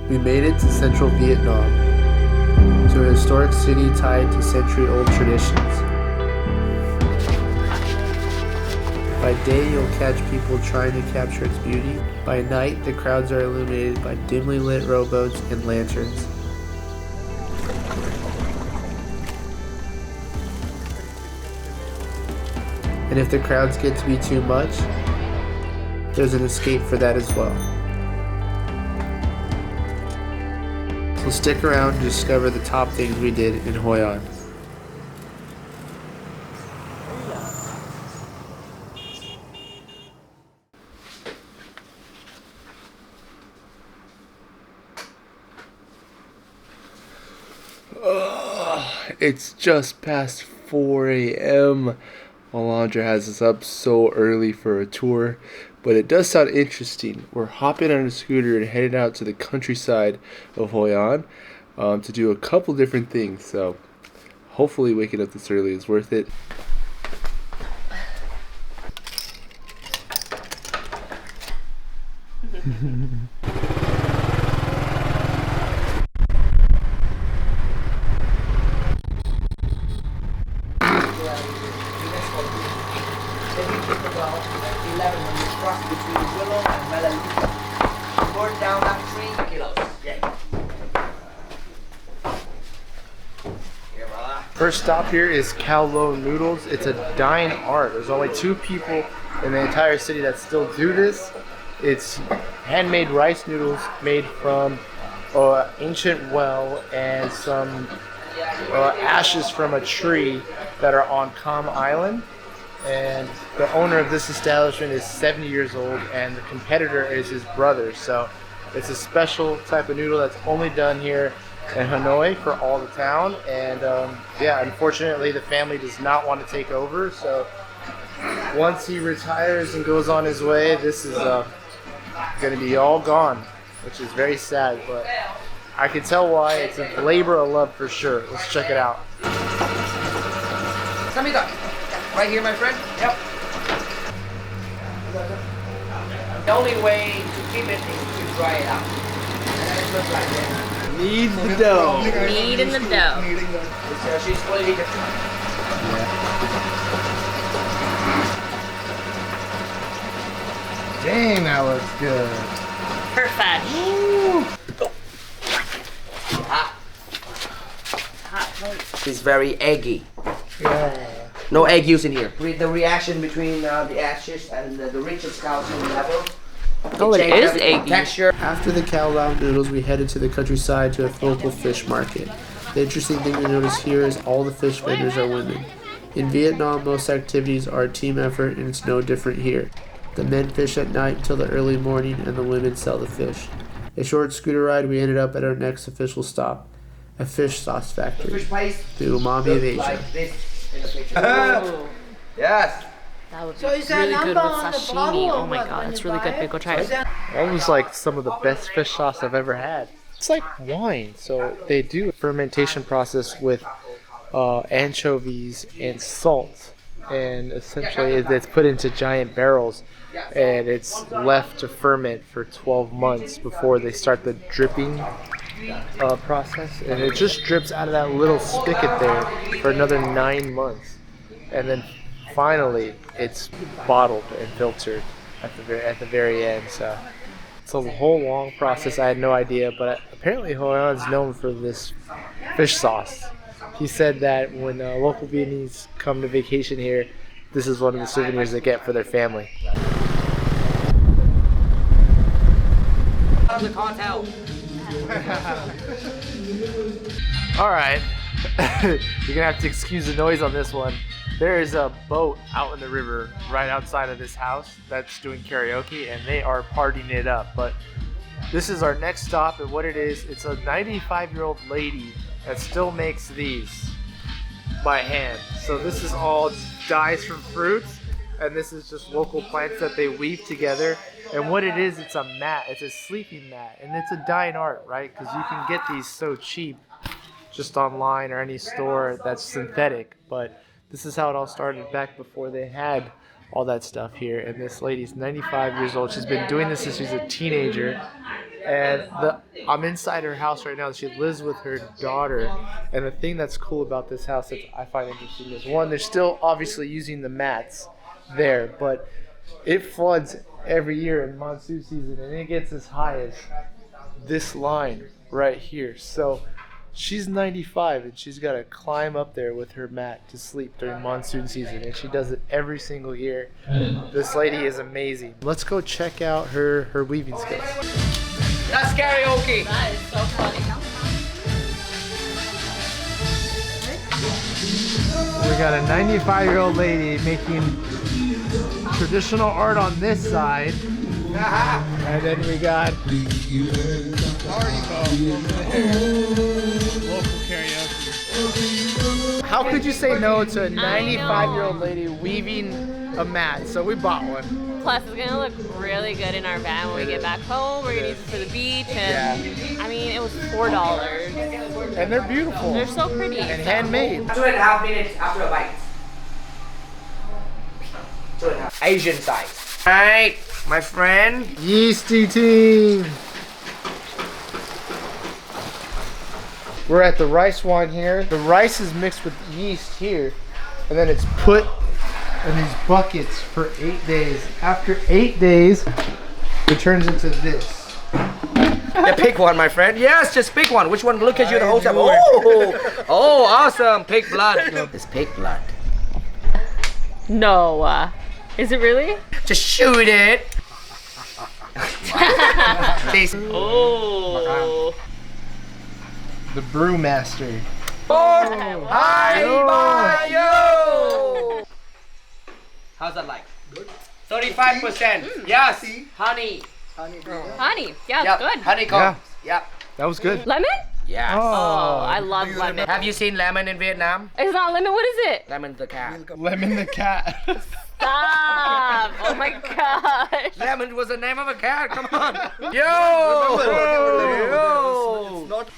We made it to central Vietnam, to a historic city tied to century-old traditions. By day, you'll catch people trying to capture its beauty. By night, the crowds are illuminated by dimly lit rowboats and lanterns. And if the crowds get to be too much, there's an escape for that as well. So stick around to discover the top things we did in Hoi An. It's just past 4 a.m. Alondra has us up so early for a tour, but it does sound interesting. We're hopping on a scooter and headed out to the countryside of Hoi An to do a couple different things. So hopefully waking up this early is worth it. First stop here is Kowloon Noodles. It's a dying art. There's only 2 people in the entire city that still do this. It's handmade rice noodles made from ancient well and some ashes from a tree that are on Kam Island. And the owner of this establishment is 70 years old, and the competitor is his brother. So it's a special type of noodle that's only done here in Hanoi for all the town. And yeah, unfortunately the family does not want to take over. So once he retires and goes on his way, this is going to be all gone, which is very sad. But I can tell why. It's a labor of love for sure. Let's check it out. Right here, my friend? Yep. The only way to keep it is to dry it out. And then it's just like that. Knead the dough. Knead in the dough. She's fully heated. Dang, that looks good. Perfect. It's very eggy. Yeah. No egg use in here. The reaction between the ashes and the Richard's calcium level. Oh, it is eggy. Texture. After the Kowloon noodles, we headed to the countryside to a local fish market. The interesting thing to notice here is all the fish vendors are women. In Vietnam, most activities are a team effort, and it's no different here. The men fish at night until the early morning, and the women sell the fish. A short scooter ride, we ended up at our next official stop, a fish sauce factory, the umami of Asia. Yes. That would be really good with sashimi. Oh my god, that's really good. Big, go try it. That was like some of the best fish sauce I've ever had. It's like wine. So they do a fermentation process with anchovies and salt. And essentially it's put into giant barrels. And it's left to ferment for 12 months before they start the dripping process. And it just drips out of that little spigot there for another 9 months. And then finally it's bottled and filtered at the very end. So it's a whole long process. I had no idea, but apparently Hoi An is known for this fish sauce. He said that when local Vietnamese come to vacation here, this is one of the souvenirs they get for their family. All right, you're gonna have to excuse the noise on this one. There is a boat out in the river right outside of this house that's doing karaoke, and they are partying it up. But this is our next stop, and what it is, it's a 95-year-old lady that still makes these by hand. So this is all dyes from fruits, and this is just local plants that they weave together. And what it is, it's a mat, it's a sleeping mat, and it's a dying art, right? Because you can get these so cheap just online or any store that's synthetic. But this is how it all started back before they had all that stuff here. And this lady's 95 years old. She's been doing this since she's a teenager. And I'm inside her house right now. She lives with her daughter. And the thing that's cool about this house that I find interesting is, one, they're still obviously using the mats there, but it floods every year in monsoon season, and it gets as high as this line right here. So she's 95 and she's got to climb up there with her mat to sleep during monsoon season, and she does it every single year. This lady is amazing. Let's go check out her weaving skills. That's karaoke. That is so funny. We got a 95-year-old lady making traditional art on this side, and then we got party mode over there. Local karaoke. How could you say no to a 95-year-old lady weaving a mat? So we bought one. Plus, it's gonna look really good in our van when we get back home. We're gonna use it for the beach, and I mean, it was $4. And they're beautiful. They're so pretty. And handmade. 2.5 minutes after a bite. 2.5. Asian size. Alright, my friend. Yeast eating. We're at the rice wine here. The rice is mixed with yeast here, and then it's put in these buckets for 8 days. After 8 days, it turns into this. Yeah, pick one, my friend. Yes, just pick one. Which one? Look at you the whole time. Oh, oh, awesome. Pig blood. It's pig blood. No, is it really? Just shoot it. Oh. The brewmaster. Oh, hi, Mayo. How's that like? Good. 35%. Yes. Honey. Honey. Yeah, Yep. it's good. Honeycomb. Yep. That was good. Lemon? Yes. Oh, I love lemon. Have you seen lemon in Vietnam? It's not lemon. What is it? Lemon the cat. Lemon the cat. Stop! Oh my gosh. Lemon was the name of a cat. Come on. Yo. Yo. Not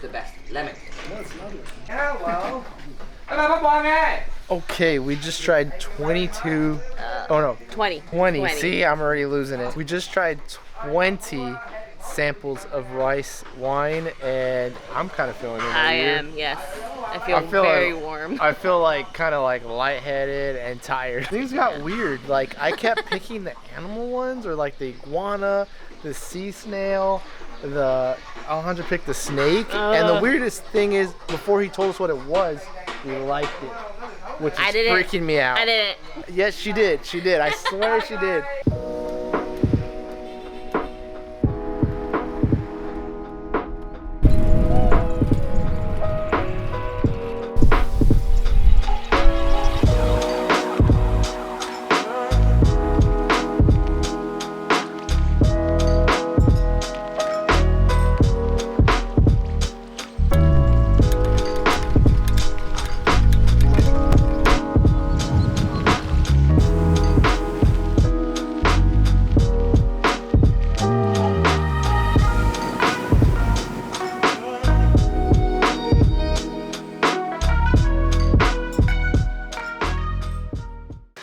The best. Lemon. no, it's not. Hello. Hello, Okay, we just tried 22. Oh no, 20. 20. See, I'm already losing it. We just tried 20 samples of rice wine, and I'm kind of feeling it. I am, yes. I feel very warm. I feel like kind of like lightheaded and tired. Things got weird. Like I kept picking the animal ones, or like the iguana, the sea snail. Alejandro picked the snake, and the weirdest thing is, before he told us what it was, we liked it, which is freaking me out. I didn't. Yes, she did. She did. I swear she did.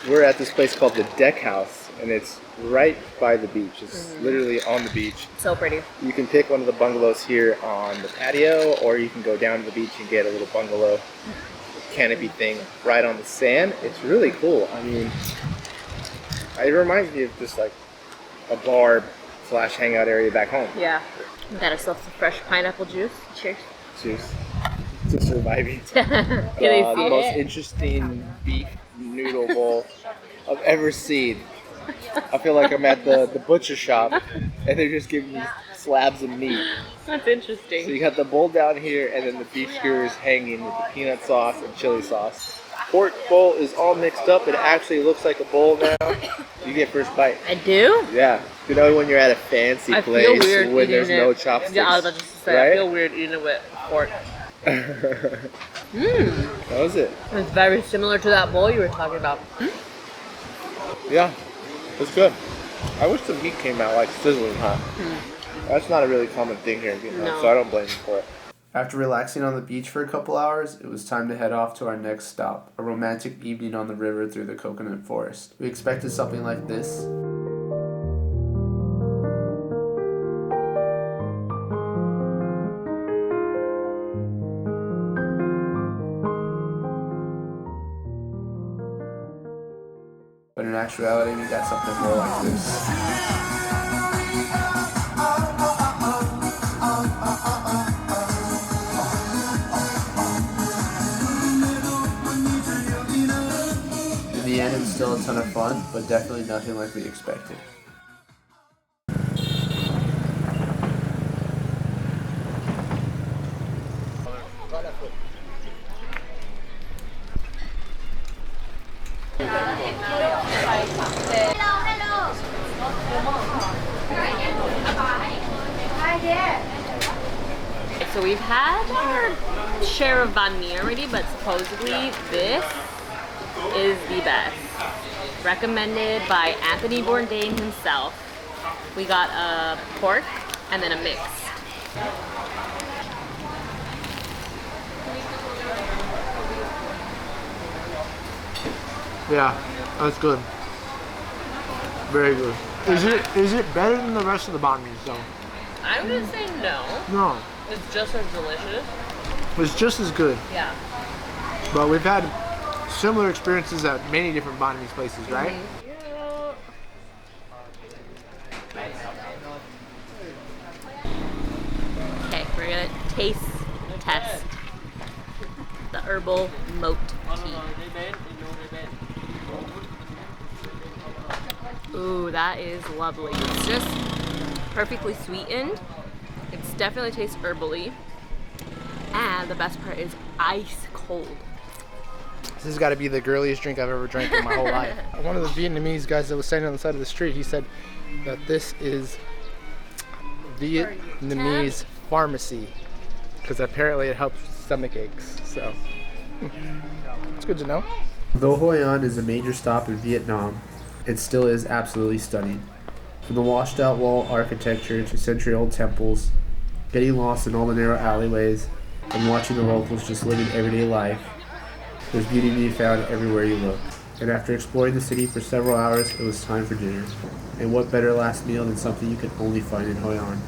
We're at this place called the Deck House, and it's right by the beach. It's literally on the beach. So pretty. You can pick one of the bungalows here on the patio, or you can go down to the beach and get a little bungalow canopy thing right on the sand. It's really cool. I mean, it reminds me of just like a bar / hangout area back home. Yeah. Got ourselves some fresh pineapple juice. Cheers. Cheers to surviving. Can they The see most it? interesting beef noodle bowl I've ever seen. I feel like I'm at the butcher shop, and they're just giving me slabs of meat. That's So interesting. you got the bowl down here, and then the beef skewers hanging with the peanut sauce and chili sauce. Pork bowl is all mixed up. It actually looks like a bowl now. You get first bite. I do? Yeah. You know when you're at a fancy I place feel weird when eating there's no it. chopsticks. Yeah, I was about to say, right? I feel weird eating it with pork. How was it? It's very similar to that bowl you were talking about. Yeah, it's good. I wish the meat came out like sizzling hot. That's not a really common thing here in Vietnam, No. so I don't blame you for it. After relaxing on the beach for a couple hours, it was time to head off to our next stop, a romantic evening on the river through the coconut forest. We expected something like this. actuality, we got something more like this. In the end, it's still a ton of fun, but definitely nothing like we expected. So we've had our share of banh mi already, but supposedly this is the best. Recommended by Anthony Bourdain himself. We got a pork and then a mix. Yeah, that's good. Very good. Is it better than the rest of the banh mi though? I'm gonna say no. No, It's just as delicious. it's just as good. Yeah. But we've had similar experiences at many different banh mi places, right? Okay, we're gonna test the herbal moat tea. Ooh, that is lovely. It's just perfectly sweetened. It definitely tastes herbally. And the best part is ice cold. This has got to be the girliest drink I've ever drank in my whole life. One of the Vietnamese guys that was standing on the side of the street, he said that this is Vietnamese pharmacy because apparently it helps stomach aches. So it's good to know. Though Hoi An is a major stop in Vietnam, it still is absolutely stunning. From the washed out wall architecture to century-old temples, getting lost in all the narrow alleyways, and watching the locals just living everyday life, there's beauty to be found everywhere you look. And after exploring the city for several hours, it was time for dinner. And what better last meal than something you can only find in Hoi An?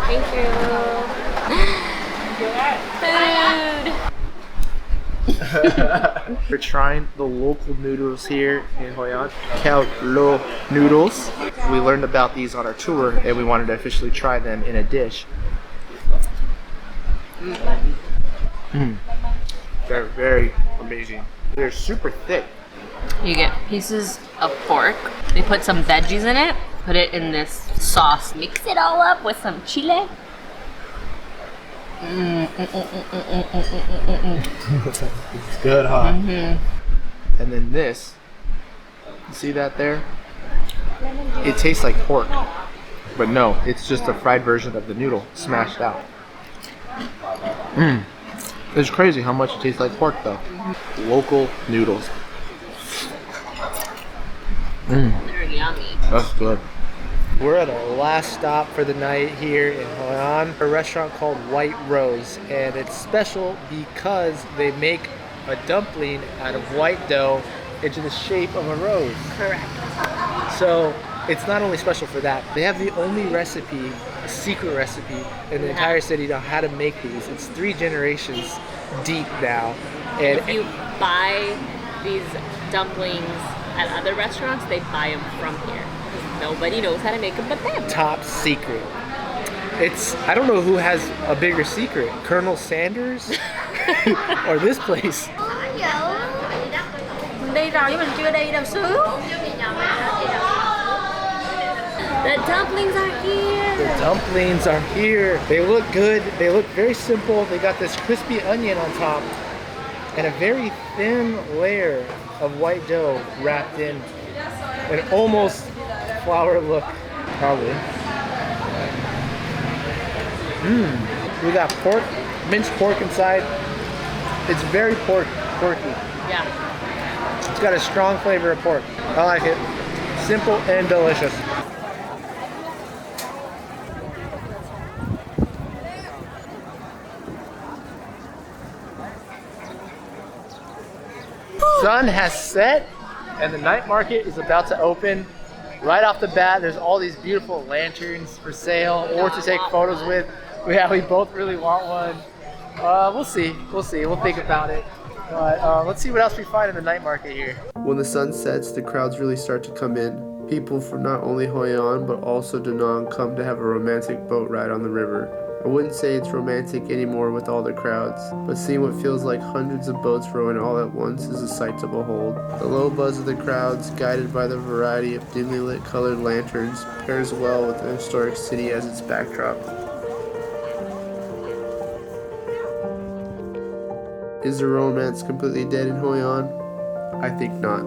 Thank you. Food. We're trying the local noodles here in Hoi An. Khao Lo noodles. We learned about these on our tour and we wanted to officially try them in a dish. They're very amazing. They're super thick. You get pieces of pork. They put some veggies in it. Put it in this sauce. Mix it all up with some chile. It's good, huh? And then this, you see that there? It tastes like pork, but no, it's just a fried version of the noodle smashed out. It's crazy how much it tastes like pork though. Local noodles. They're yummy. That's good. We're at our last stop for the night here in Hoi An, a restaurant called White Rose, and it's special because they make a dumpling out of white dough into the shape of a rose. Correct. So it's not only special for that, they have the only recipe, a secret recipe in the entire city on how to make these. It's 3 generations deep now. And If you buy these dumplings at other restaurants, they buy them from here. Nobody knows how to make them but them. top secret. I don't know who has a bigger secret, Colonel Sanders or this place. Đi rồi chứ mình chưa đi đâu xứ. The dumplings are here. The dumplings are here. They look good. They look very simple. They got this crispy onion on top and a very thin layer of white dough wrapped in an almost flour look, probably. We got pork, minced pork inside. It's very porky. Yeah. It's got a strong flavor of pork. I like it. Simple and delicious. Sun has set and the night market is about to open. Right off the bat, there's all these beautiful lanterns for sale or to take photos with. We both really want one. We'll see. We'll see. We'll think about it. But let's see what else we find in the night market here. When the sun sets, the crowds really start to come in. People from not only Hoi An but also Da Nang come to have a romantic boat ride on the river. I wouldn't say it's romantic anymore with all the crowds, but seeing what feels like hundreds of boats rowing all at once is a sight to behold. The low buzz of the crowds, guided by the variety of dimly lit colored lanterns, pairs well with the historic city as its backdrop. Is the romance completely dead in Hoi An? I think not.